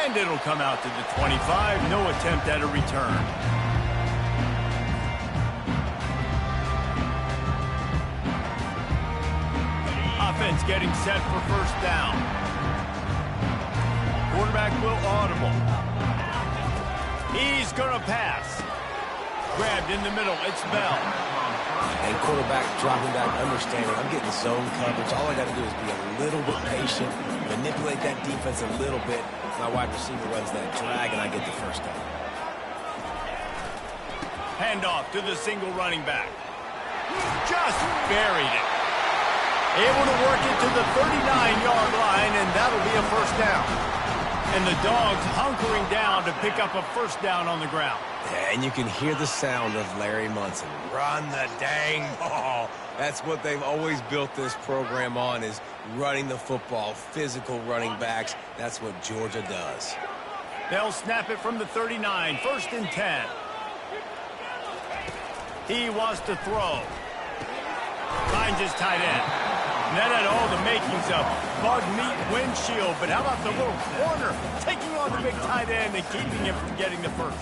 And it'll come out to the 25. No attempt at a return. Offense getting set for first down. Quarterback will audible. He's going to pass. Grabbed in the middle. It's Bell. And quarterback dropping back, understanding I'm getting zone coverage. All I got to do is be a little bit patient, manipulate that defense a little bit. My wide receiver runs that drag, and I get the first down. Handoff to the single running back. Just buried it. Able to work it to the 39-yard line, and that'll be a first down. And the Dogs hunkering down to pick up a first down on the ground. Yeah, and you can hear the sound of Larry Munson. Run the dang ball. That's what they've always built this program on, is running the football, physical running backs. That's what Georgia does. They'll snap it from the 39, first and 10. He wants to throw. Finds his tight end. And that had all the makings of bug meat windshield, but how about the little corner taking on the big tight end and keeping him from getting the first?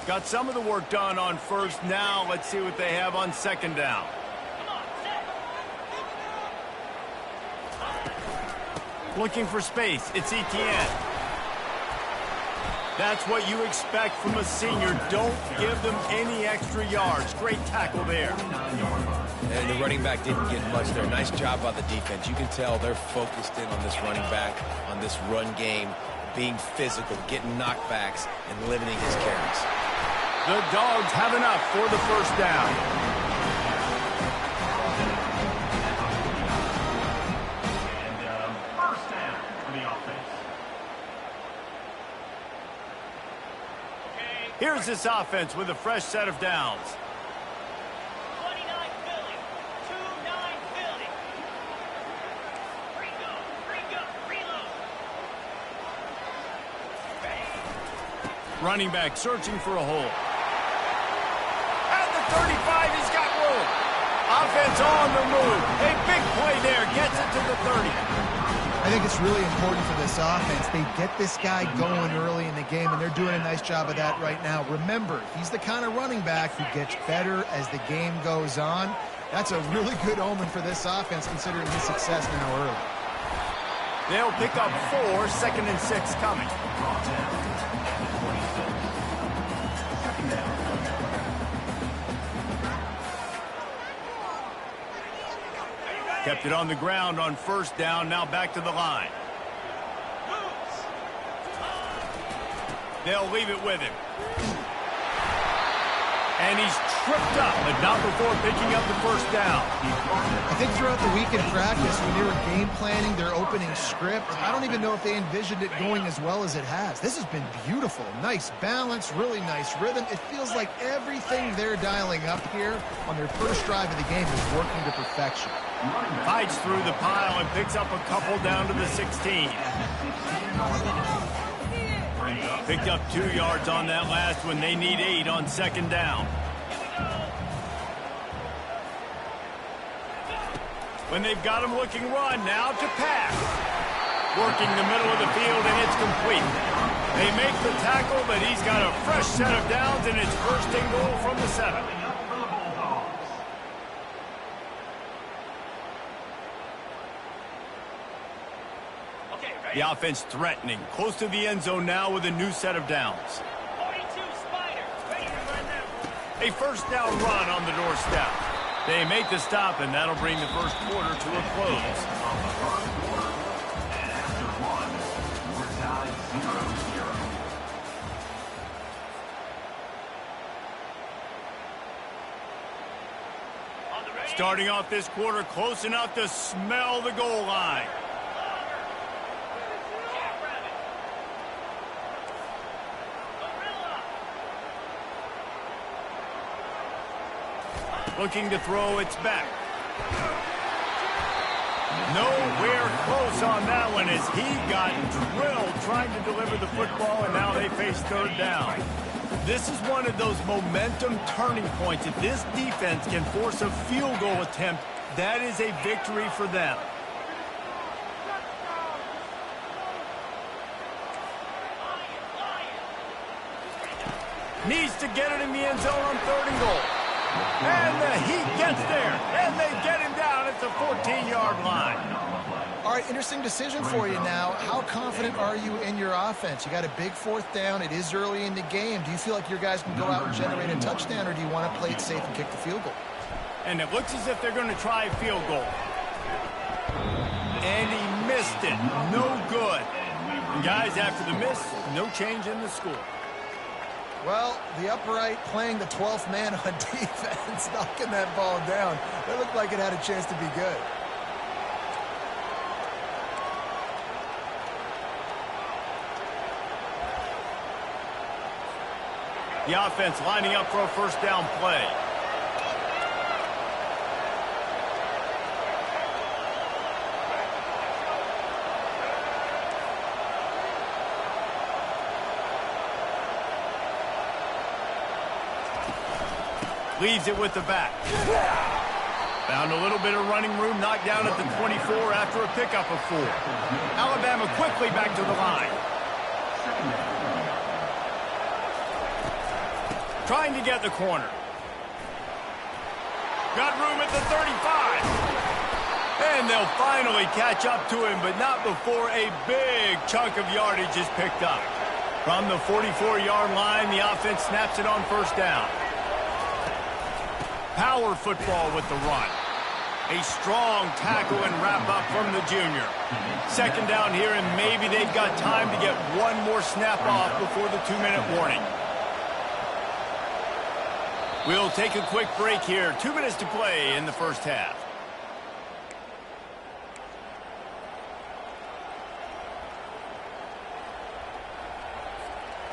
Got some of the work done on first. Now let's see what they have on second down. Looking for space. It's Etienne. That's what you expect from a senior. Don't give them any extra yards. Great tackle there. And the running back didn't get much there. Nice job by the defense. You can tell they're focused in on this running back, on this run game, being physical, getting knockbacks, and limiting his carries. The Dogs have enough for the first down. First down for the offense. Here's this offense with a fresh set of downs. 29 Philly, 2-9 Philly. Bring up, reload. Running back searching for a hole. At the 35, he's got room. Offense on the move. A big play there. Gets it to the 30. I think it's really important for this offense. They get this guy going early in the game, and they're doing a nice job of that right now. Remember, he's the kind of running back who gets better as the game goes on. That's a really good omen for this offense, considering his success now early. They'll pick up 4, second and 6 coming. Kept it on the ground on first down. Now back to the line. They'll leave it with him. And he's tripped up, but not before picking up the first down. I think throughout the week in practice, when they were game planning their opening script, I don't even know if they envisioned it going as well as it has. This has been beautiful. Nice balance, really nice rhythm. It feels like everything they're dialing up here on their first drive of the game is working to perfection. Fights through the pile and picks up a couple down to the 16. Picked up 2 yards on that last one. They need 8 on second down. When they've got him looking run, now to pass. Working the middle of the field, and it's complete. They make the tackle, but he's got a fresh set of downs, and it's first and goal from the 7. The offense threatening, close to the end zone now with a new set of downs. 42 Spiders, ready to run that. A first down run on the doorstep. They make the stop, and that'll bring the first quarter to a close. Starting off this quarter close enough to smell the goal line. Looking to throw, it's back. Nowhere close on that one as he got drilled trying to deliver the football, and now they face third down. This is one of those momentum turning points. If this defense can force a field goal attempt, that is a victory for them. Needs to get it in the end zone on 3rd and goal. And the Heat gets there, and they get him down at the 14-yard line. All right, interesting decision for you now. How confident are you in your offense? You got a big 4th down. It is early in the game. Do you feel like your guys can go out and generate a touchdown, or do you want to play it safe and kick the field goal? And it looks as if they're going to try a field goal. And he missed it. No good. And guys, after the miss, no change in the score. Well, the upright playing the 12th man on defense, knocking that ball down. That looked like it had a chance to be good. The offense lining up for a 1st down play. Leaves it with the back. Found a little bit of running room, knocked down at the 24 after a pickup of 4. Alabama quickly back to the line. Trying to get the corner. Got room at the 35. And they'll finally catch up to him, but not before a big chunk of yardage is picked up. From the 44-yard line, the offense snaps it on 1st down. Power football with the run. A strong tackle and wrap-up from the junior. 2nd down here, and maybe they've got time to get one more snap off before the 2-minute warning. We'll take a quick break here. 2 minutes to play in the 1st half.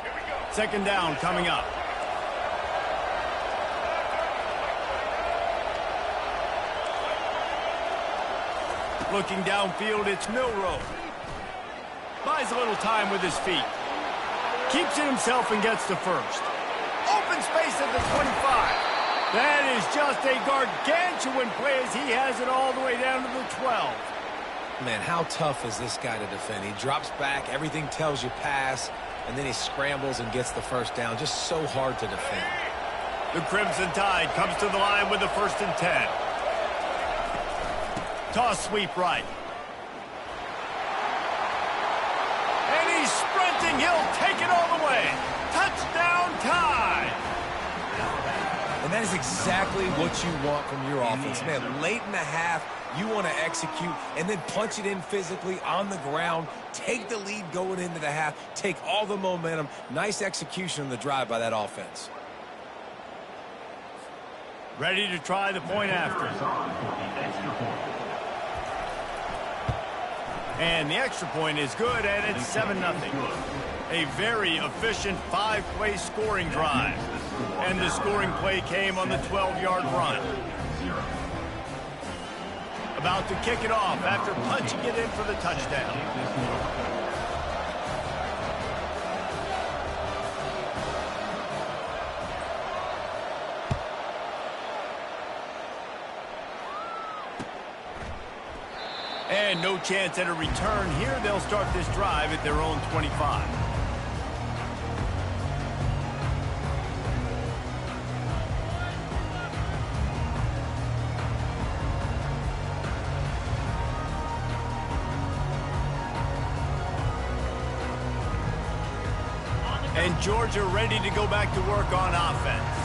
Here we go. 2nd down coming up. Looking downfield, it's Milrow. Buys a little time with his feet. Keeps it himself and gets to 1st. Open space at the 25. That is just a gargantuan play as he has it all the way down to the 12. Man, how tough is this guy to defend? He drops back, everything tells you pass, and then he scrambles and gets the 1st down. Just so hard to defend. The Crimson Tide comes to the line with the 1st and 10. Toss sweep right. And he's sprinting. He'll take it all the way. Touchdown Tide. And that is exactly what you want from your offense. Man, late in the half, you want to execute and then punch it in physically on the ground. Take the lead going into the half. Take all the momentum. Nice execution on the drive by that offense. Ready to try the point after. And the extra point is good, and it's 7-0. A very efficient 5-play scoring drive. And the scoring play came on the 12-yard run. About to kick it off after punching it in for the touchdown. And no chance at a return here. They'll start this drive at their own 25. And Georgia ready to go back to work on offense.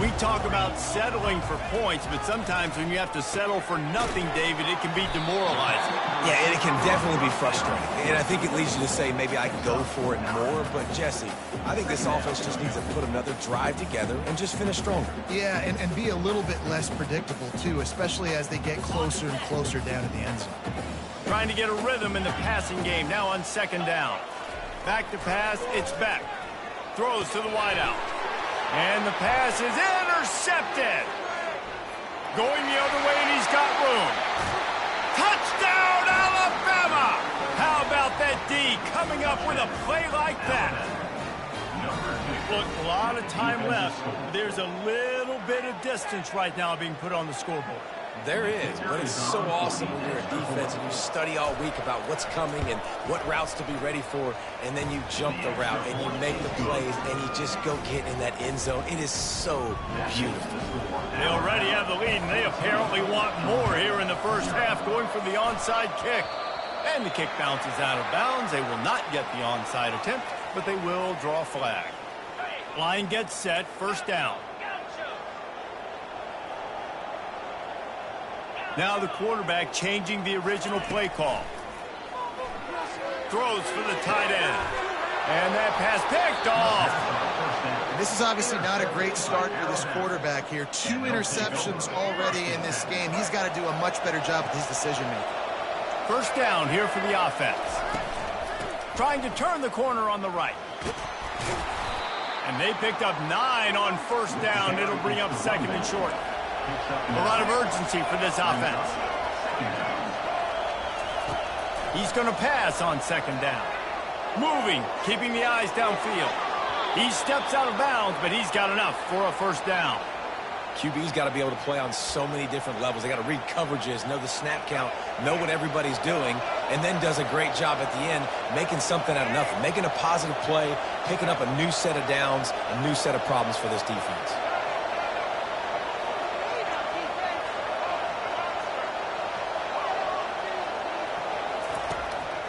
We talk about settling for points, but sometimes when you have to settle for nothing, David, it can be demoralizing. Yeah, and it can definitely be frustrating. And I think it leads you to say maybe I can go for it more. But, Jesse, I think this offense just needs to put another drive together and just finish stronger. Yeah, and be a little bit less predictable, too, especially as they get closer and closer down to the end zone. Trying to get a rhythm in the passing game, now on 2nd down. Back to pass, it's Beck. Throws to the wideout. And the pass is intercepted. Going the other way, and he's got room. Touchdown, Alabama! How about that D coming up with a play like that? Look, a lot of time left. There's a little bit of distance right now being put on the scoreboard. There is, but it's so awesome when you're a defense and you study all week about what's coming and what routes to be ready for, and then you jump the route and you make the plays and you just go get in that end zone. It is so beautiful. They already have the lead, and they apparently want more here in the first half, going for the onside kick. And the kick bounces out of bounds. They will not get the onside attempt, but they will draw a flag. Line gets set, first down. Now the quarterback changing the original play call. Throws for the tight end. And that pass picked off. And this is obviously not a great start for this quarterback here. 2 interceptions already in this game. He's got to do a much better job with his decision-making. First down here for the offense. Trying to turn the corner on the right. And they picked up 9 on first down. It'll bring up second and short. A lot of urgency for this offense. He's going to pass on second down. Moving, keeping the eyes downfield. He steps out of bounds, but he's got enough for a first down. QB's got to be able to play on so many different levels. They got to read coverages, know the snap count, know what everybody's doing, and then does a great job at the end making something out of nothing, making a positive play, picking up a new set of downs, a new set of problems for this defense.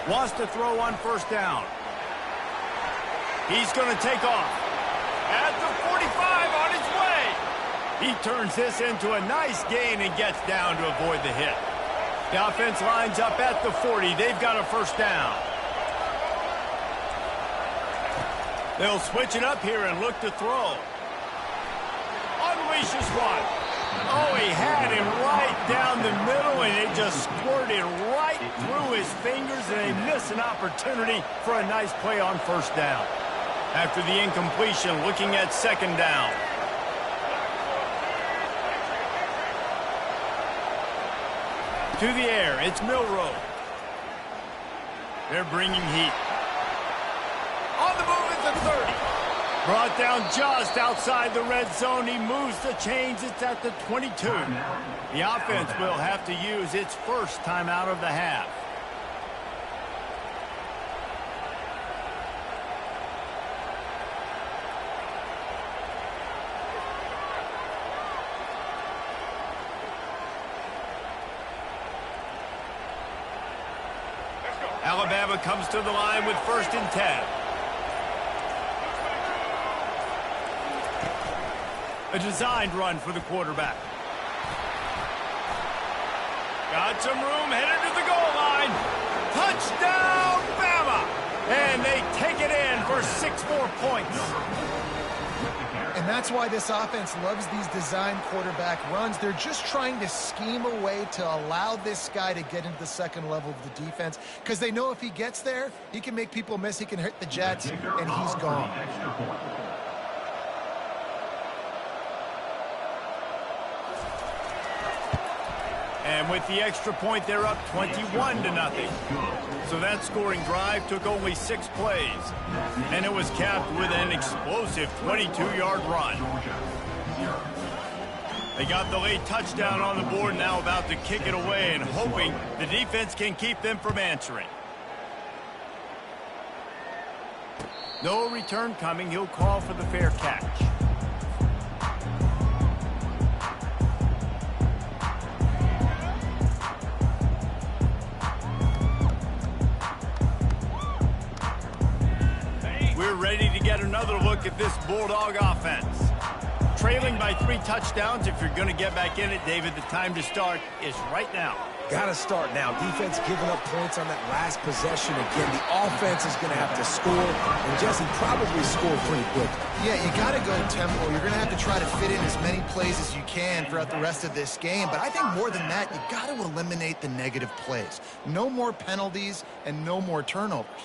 Wants to throw on first down. He's going to take off. At the 45 on his way. He turns this into a nice gain and gets down to avoid the hit. The offense lines up at the 40. They've got a first down. They'll switch it up here and look to throw. Unleashes one. Oh, he had him right down the middle, and it just squirted right through his fingers, and they miss an opportunity for a nice play on first down. After the incompletion, looking at second down. To the air, it's Milrow. They're bringing heat. On the move at the 30. Brought down just outside the red zone. He moves the chains. It's at the 22. The offense will have to use its first timeout of the half. Alabama comes to the line with first and 10. A designed run for the quarterback. Got some room, headed to the goal line. Touchdown, Bama! And they take it in for 6 more points. And that's why this offense loves these design quarterback runs. They're just trying to scheme a way to allow this guy to get into the second level of the defense, because they know if he gets there, he can make people miss, he can hit the Jets, and he's gone. And with the extra point, they're up 21-0. So that scoring drive took only 6 plays. And it was capped with an explosive 22-yard run. They got the late touchdown on the board, now about to kick it away and hoping the defense can keep them from answering. No return coming. He'll call for the fair catch. We're ready to get another look at this Bulldog offense. Trailing by 3 touchdowns. If you're going to get back in it, David, the time to start is right now. Got to start now. Defense giving up points on that last possession. Again, the offense is going to have to score, and Jesse probably scored pretty quick. Yeah, you got to go tempo. You're going to have to try to fit in as many plays as you can throughout the rest of this game. But I think more than that, you got to eliminate the negative plays. No more penalties and no more turnovers.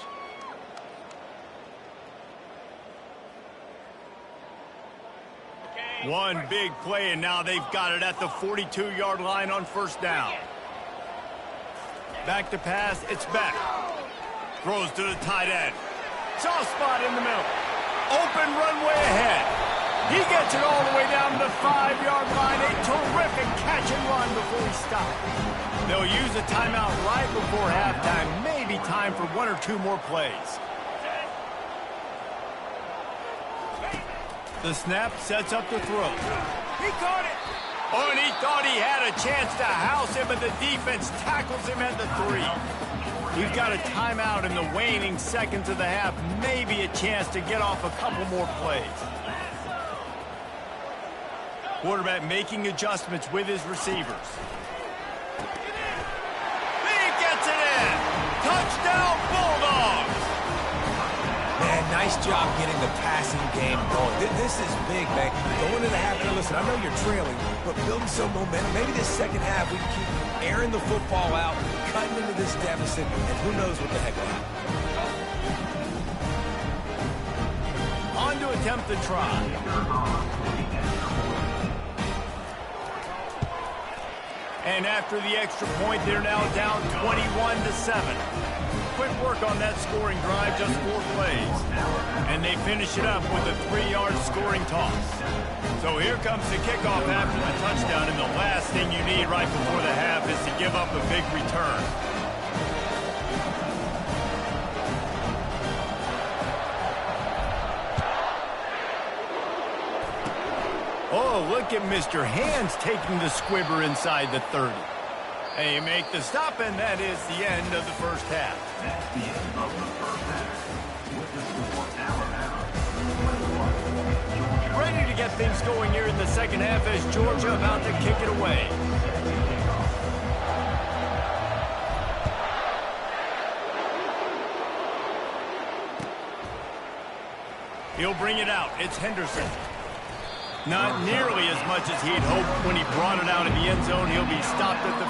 One big play, and now they've got it at the 42-yard line on first down. Back to pass, it's Beck. Throws to the tight end. Soft spot in the middle. Open runway ahead. He gets it all the way down to the 5-yard line. A terrific catch and run before he stopped. They'll use a timeout right before halftime. Maybe time for 1 or 2 more plays. The snap sets up the throw. He caught it. Oh, and he thought he had a chance to house him, but the defense tackles him at the 3. We've got a timeout in the waning seconds of the half. Maybe a chance to get off a couple more plays. Quarterback making adjustments with his receivers. He gets it in. Touchdown, Bulldogs. Man, nice job getting the passing game going. This is big, man. Going into the half, listen, I know you're trailing, but building some momentum. Maybe this second half we can keep airing the football out, cutting into this deficit, and who knows what the heck will happen. On to attempt the try. And after the extra point, they're now down 21-7. Quick work on that scoring drive, just 4 plays. And they finish it up with a 3-yard scoring toss. So here comes the kickoff after the touchdown, and the last thing you need right before the half is to give up a big return. Oh, look at Mr. Hands taking the squibber inside the 30. They make the stop, and that is the end of the first half. That's the end of the first half. With the score, Alabama. Ready to get things going here in the second half as Georgia about to kick it away. He'll bring it out. It's Henderson. Not nearly as much as he'd hoped when he brought it out of the end zone. He'll be stopped at the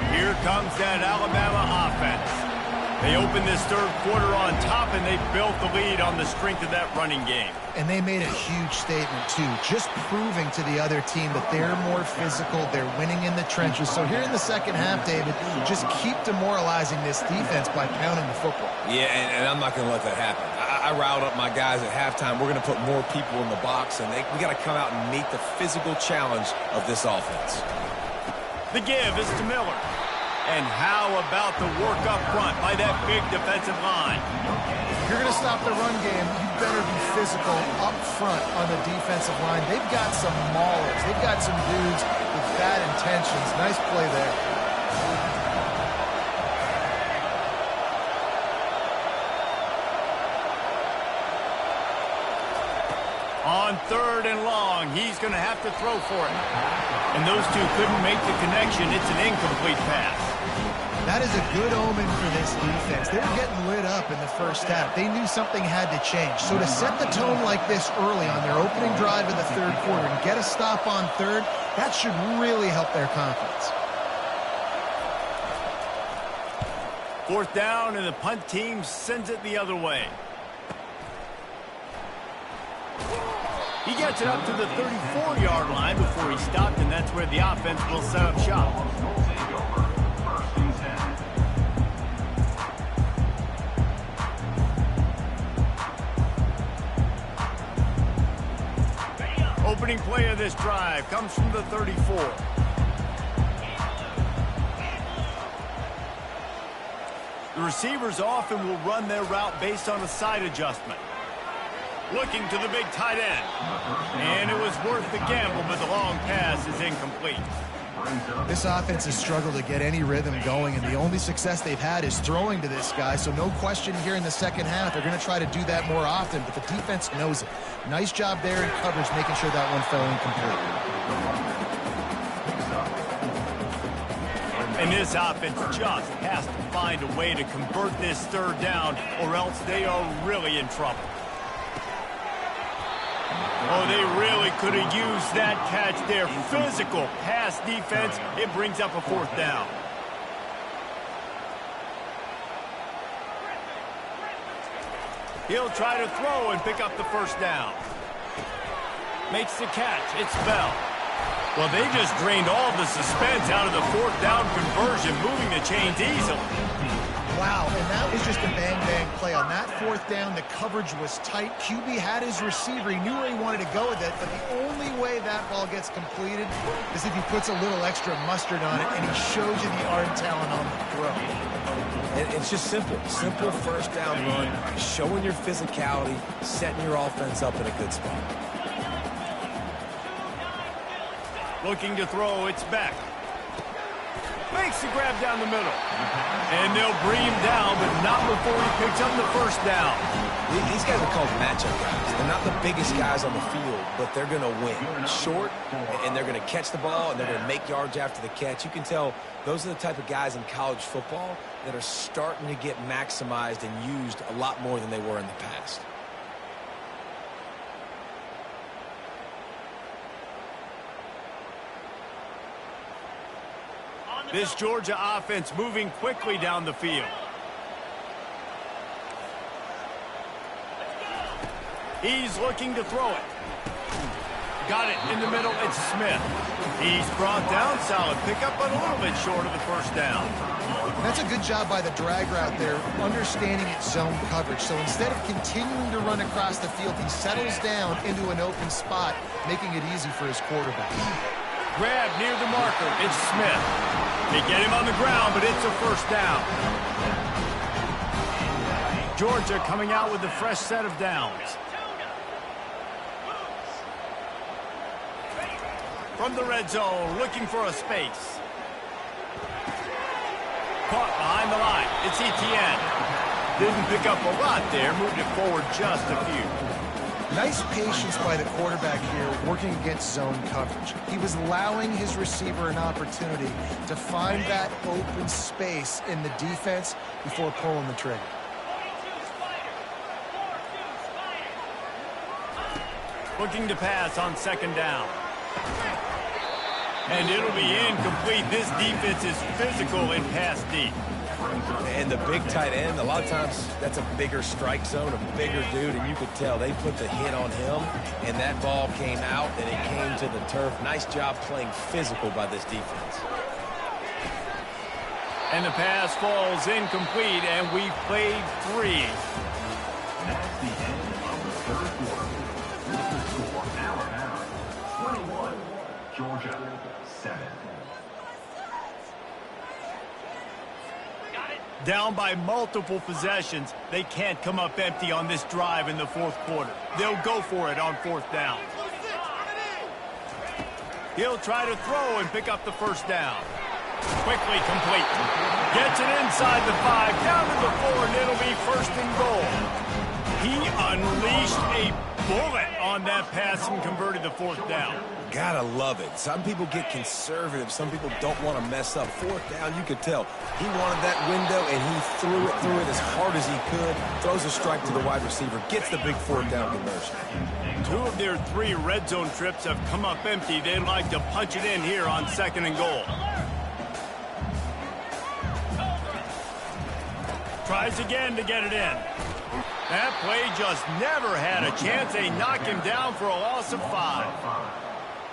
15. Here comes that Alabama offense. They opened this third quarter on top, and they built the lead on the strength of that running game. And they made a huge statement, too, just proving to the other team that they're more physical, they're winning in the trenches. So here in the second half, David, just keep demoralizing this defense by pounding the football. Yeah, and I'm not going to let that happen. I riled up my guys at halftime. We're going to put more people in the box, and we got to come out and meet the physical challenge of this offense. The give is to Miller. And how about the work up front by that big defensive line? If you're going to stop the run game, you better be physical up front on the defensive line. They've got some maulers. They've got some dudes with bad intentions. Nice play there. On 3rd and long, he's going to have to throw for it. And those two couldn't make the connection. It's an incomplete pass. That is a good omen for this defense. They were getting lit up in the first half. They knew something had to change. So to set the tone like this early on their opening drive in the third quarter and get a stop on 3rd, that should really help their confidence. 4th down, and the punt team sends it the other way. He gets it up to the 34-yard line before he stopped, and that's where the offense will set up shop. Opening play of this drive comes from the 34. The receivers often will run their route based on a side adjustment. Looking to the big tight end. And it was worth the gamble, but the long pass is incomplete. This offense has struggled to get any rhythm going, and the only success they've had is throwing to this guy. So no question here in the second half, they're going to try to do that more often, but the defense knows it. Nice job there in coverage, making sure that one fell incomplete. And this offense just has to find a way to convert this 3rd down, or else they are really in trouble. Oh, they really could have used that catch there. Physical pass defense. It brings up a 4th down. He'll try to throw and pick up the 1st down. Makes the catch. It's Bell. Well, they just drained all the suspense out of the fourth down conversion, moving the chains easily. Wow, and that was just a bang-bang play. On that fourth down, the coverage was tight. QB had his receiver. He knew where he wanted to go with it, but the only way that ball gets completed is if he puts a little extra mustard on it, and he shows you the arm talent on the throw. It's just simple. Simple first down run, showing your physicality, setting your offense up in a good spot. Looking to throw, it's back. Makes the grab down the middle. And they'll bring him down, but not before he picks up the first down. These guys are called matchup guys. They're not the biggest guys on the field, but they're going to win. Short, and they're going to catch the ball, and they're going to make yards after the catch. You can tell those are the type of guys in college football that are starting to get maximized and used a lot more than they were in the past. This Georgia offense moving quickly down the field. He's looking to throw it. Got it in the middle. It's Smith. He's brought down. Solid pickup, but a little bit short of the first down. That's a good job by the drag route there, understanding its zone coverage. So instead of continuing to run across the field, he settles down into an open spot, making it easy for his quarterback. Grab near the marker. It's Smith. They get him on the ground, but it's a first down. Georgia coming out with a fresh set of downs. From the red zone, looking for a space. Caught behind the line. It's Etienne. Didn't pick up a lot there, moved it forward just a few. Nice patience by the quarterback here working against zone coverage. He was allowing his receiver an opportunity to find that open space in the defense before pulling the trigger. Looking to pass on second down. And it'll be incomplete. This defense is physical in pass deep. And the big tight end, a lot of times that's a bigger strike zone, a bigger dude, and you could tell they put the hit on him, and that ball came out, and it came to the turf. Nice job playing physical by this defense. And the pass falls incomplete, and we've played 3. That's the end of the third quarter. With the score now 21, Georgia 7. Down by multiple possessions, they can't come up empty on this drive in the fourth quarter. They'll go for it on fourth down. He'll try to throw and pick up the first down. Quickly complete. Gets it inside the 5, down to the 4, and it'll be first and goal. He unleashed a bullet on that pass and converted the fourth down. Gotta love it. Some people get conservative. Some people don't want to mess up. Fourth down, you could tell. He wanted that window, and he threw it as hard as he could. Throws a strike to the wide receiver. Gets the big fourth down conversion. 2 of their 3 red zone trips have come up empty. They'd like to punch it in here on second and goal. Tries again to get it in. That play just never had a chance. They knock him down for a loss of 5.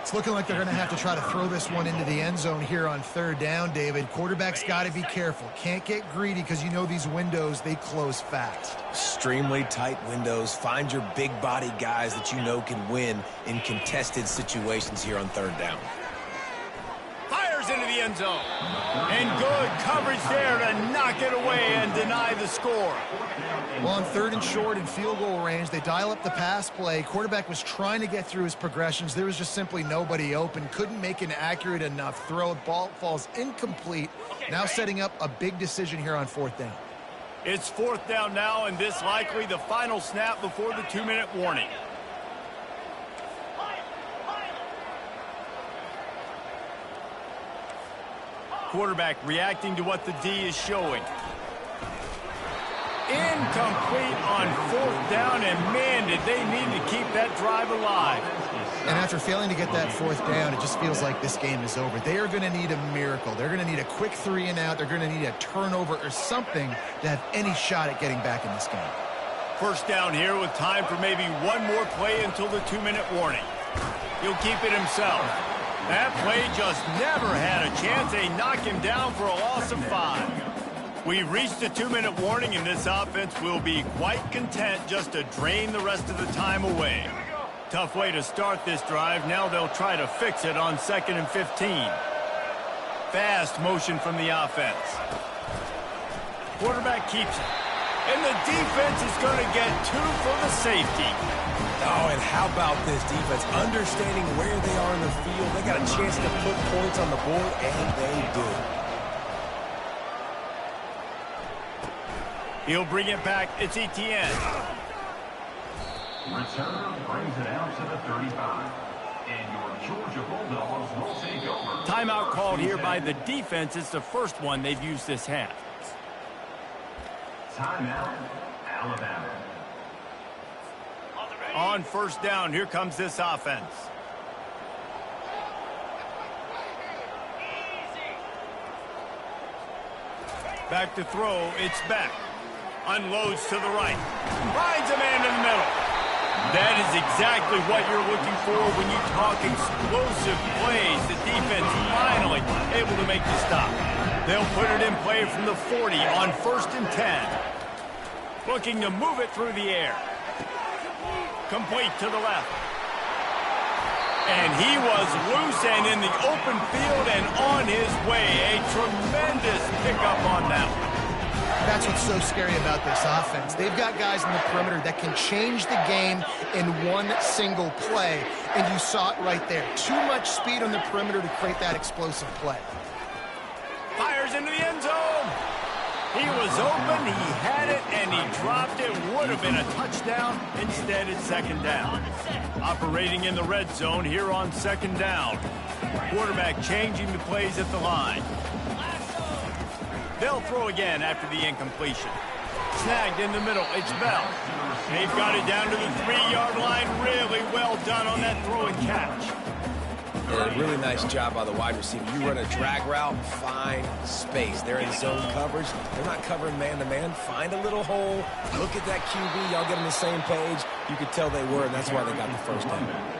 It's looking like they're going to have to try to throw this one into the end zone here on third down, David. Quarterback's got to be careful. Can't get greedy because you know these windows, they close fast. Extremely tight windows. Find your big body guys that you know can win in contested situations here on third down. Fires into the end zone. And good coverage there to knock it away and deny the score. Well, on third and short in field goal range, they dial up the pass play. Quarterback was trying to get through his progressions. There was just simply nobody open. Couldn't make an accurate enough throw. Ball falls incomplete. Now setting up a big decision here on fourth down. It's fourth down now, and this likely the final snap before the 2-minute warning. Quarterback reacting to what the D is showing. Incomplete on fourth down, and man, did they need to keep that drive alive. And after failing to get that fourth down, it just feels like this game is over. They are going to need a miracle. They're going to need a quick 3 and out. They're going to need a turnover or something to have any shot at getting back in this game. First down here with time for maybe one more play until the 2-minute warning. He'll keep it himself. That play just never had a chance. They knock him down for a loss of 5. We've reached a 2-minute warning, and this offense will be quite content just to drain the rest of the time away. Tough way to start this drive. Now they'll try to fix it on 2nd and 15. Fast motion from the offense. Quarterback keeps it. And the defense is going to get 2 for the safety. Oh, and how about this defense? Understanding where they are in the field. They got a chance to put points on the board, and they do. He'll bring it back. It's Etienne. Return brings it out to the 35. And your Georgia Bulldogs will take over. Timeout called here by the defense. It's the first one they've used this half. Timeout, Alabama. On first down, here comes this offense. Back to throw, it's back. Unloads to the right. Finds a man in the middle. That is exactly what you're looking for when you talk explosive plays. The defense finally able to make the stop. They'll put it in play from the 40 on 1st and 10. Looking to move it through the air. Complete to the left. And he was loose and in the open field and on his way. A tremendous pickup on that one. That's what's so scary about this offense. They've got guys in the perimeter that can change the game in one single play. And you saw it right there. Too much speed on the perimeter to create that explosive play. Fires into the end zone. He was open, he had it, and he dropped it. Would have been a touchdown. Instead, it's 2nd down. Operating in the red zone here on 2nd down. Quarterback changing the plays at the line. They'll throw again after the incompletion. Snagged in the middle, it's Bell. They've got it down to the 3-yard line. Really well done on that throw and catch. And a really nice job by the wide receiver. You run a drag route, find space. They're in zone coverage. They're not covering man-to-man. Find a little hole. Look at that QB. Y'all get on the same page. You could tell they were, and that's why they got the first down.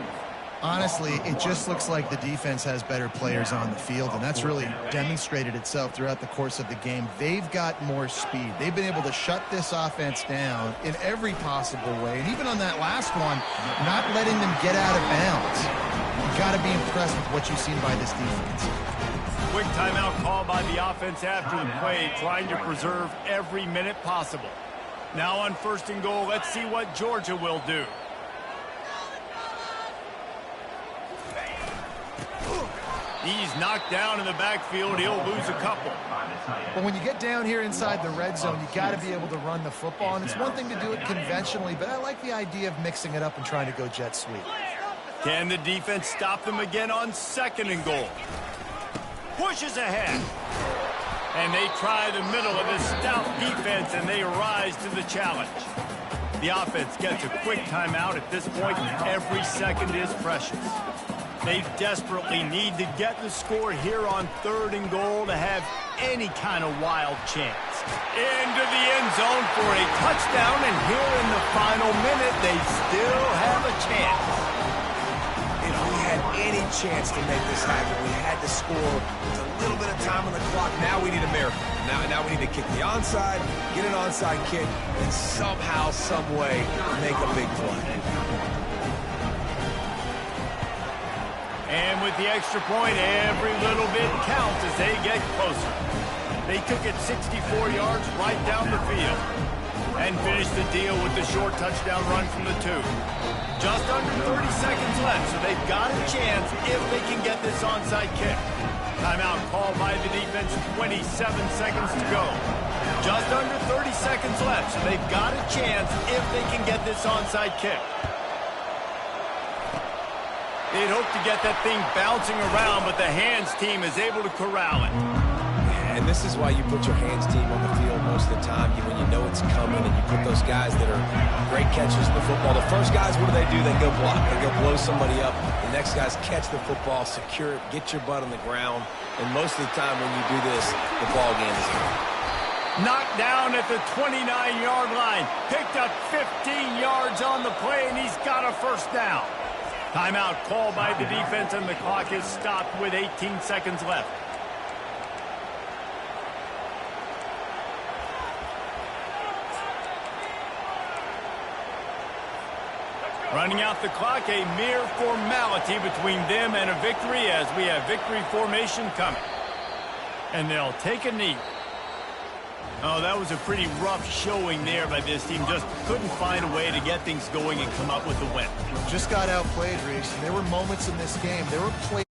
Honestly, it just looks like the defense has better players on the field, and that's really demonstrated itself throughout the course of the game. They've got more speed. They've been able to shut this offense down in every possible way, and even on that last one, not letting them get out of bounds. You've got to be impressed with what you've seen by this defense. Quick timeout call by the offense after the play, trying to preserve every minute possible. Now on 1st and goal, let's see what Georgia will do. He's knocked down in the backfield. He'll lose a couple. But when you get down here inside the red zone, you got to be able to run the football. And it's one thing to do it conventionally, but I like the idea of mixing it up and trying to go jet sweep. Can the defense stop them again on 2nd and goal? Pushes ahead. And they try the middle of this stout defense, and they rise to the challenge. The offense gets a quick timeout. At this point, every second is precious. They desperately need to get the score here on 3rd and goal to have any kind of wild chance. Into the end zone for a touchdown, and here in the final minute, they still have a chance. If we had any chance to make this happen, we had to score with a little bit of time on the clock. Now we need a miracle. Now we need to kick the onside, get an onside kick, and somehow, some way, make a big play. And with the extra point, every little bit counts as they get closer. They took it 64 yards right down the field and finished the deal with the short touchdown run from the 2. Just under 30 seconds left, so they've got a chance if they can get this onside kick. Timeout called by the defense, 27 seconds to go. Just under 30 seconds left, so they've got a chance if they can get this onside kick. They'd hope to get that thing bouncing around, but the hands team is able to corral it. And this is why you put your hands team on the field most of the time. When you know it's coming, and you put those guys that are great catchers in the football. The first guys, what do? They go block. They go blow somebody up. The next guys catch the football, secure it, get your butt on the ground. And most of the time when you do this, the ball game is over. Knocked down at the 29-yard line. Picked up 15 yards on the play, and he's got a first down. Timeout called by the defense, and the clock is stopped with 18 seconds left. Running out the clock, a mere formality between them and a victory as we have victory formation coming. And they'll take a knee. Oh, that was a pretty rough showing there by this team. Just couldn't find a way to get things going and come up with the win. Just got outplayed, Reese. There were moments in this game. There were plays